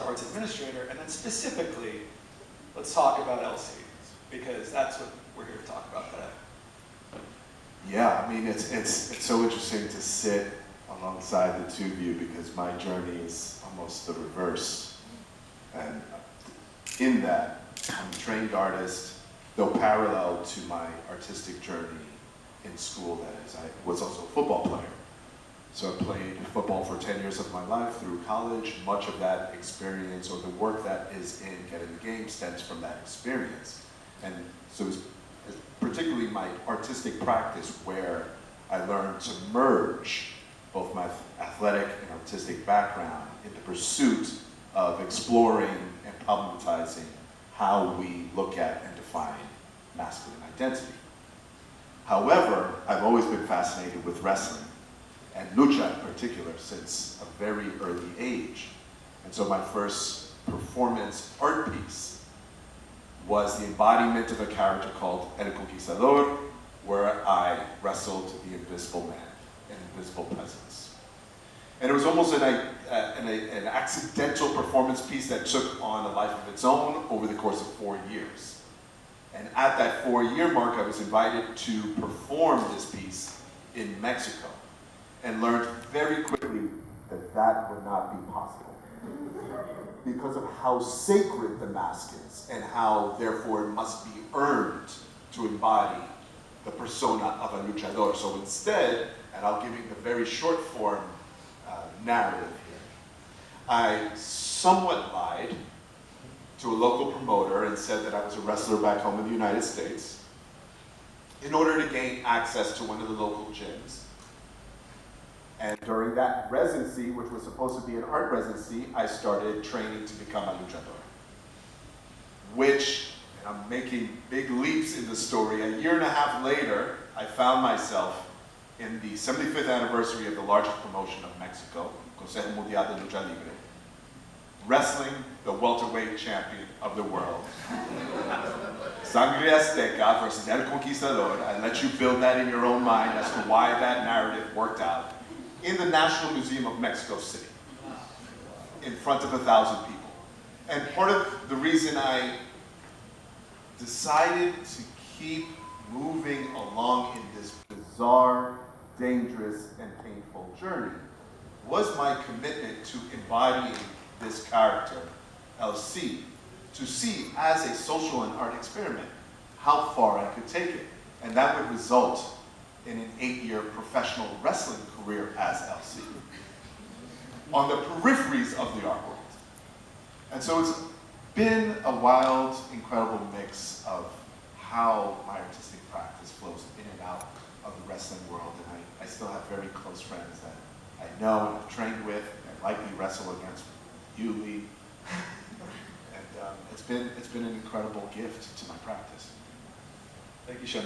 arts administrator, and then specifically, let's talk about LC, because that's what we're here to talk about today. Yeah, I mean, it's so interesting to sit alongside the two of you because my journey is almost the reverse. And in that, I'm a trained artist, though parallel to my artistic journey in school, that is, I was also a football player. So I played football for 10 years of my life through college. Much of that experience, or the work that is in Get in the Game, stems from that experience. And so it's particularly my artistic practice where I learned to merge both my athletic and artistic background in the pursuit of exploring and problematizing how we look at and define masculine identity. However, I've always been fascinated with wrestling, and lucha in particular, since a very early age. And so my first performance art piece was the embodiment of a character called El Conquistador, where I wrestled the invisible man, an invisible presence. And it was almost an accidental performance piece that took on a life of its own over the course of 4 years. And at that 4-year mark, I was invited to perform this piece in Mexico, and learned very quickly that that would not be possible because of how sacred the mask is and how, therefore, it must be earned to embody the persona of a luchador. So instead, and I'll give you the very short form narrative here, I somewhat lied to a local promoter and said that I was a wrestler back home in the United States in order to gain access to one of the local gyms. And during that residency, which was supposed to be an art residency, I started training to become a luchador. Which, and I'm making big leaps in the story, a year and a half later, I found myself in the 75th anniversary of the largest promotion of Mexico, Consejo Mundial de Lucha Libre, wrestling the welterweight champion of the world. Sangre Azteca versus El Conquistador. I let you build that in your own mind as to why that narrative worked out. In the National Museum of Mexico City, in front of 1,000 people. And part of the reason I decided to keep moving along in this bizarre, dangerous, and painful journey was my commitment to embodying this character, LC, to see as a social and art experiment how far I could take it. And that would result in an 8-year professional wrestling career as LC on the peripheries of the art world. And so it's been a wild, incredible mix of how my artistic practice flows in and out of the wrestling world. And I still have very close friends that I know and have trained with and likely wrestle against you, Lee. And it's been an incredible gift to my practice. Thank you, Shaun.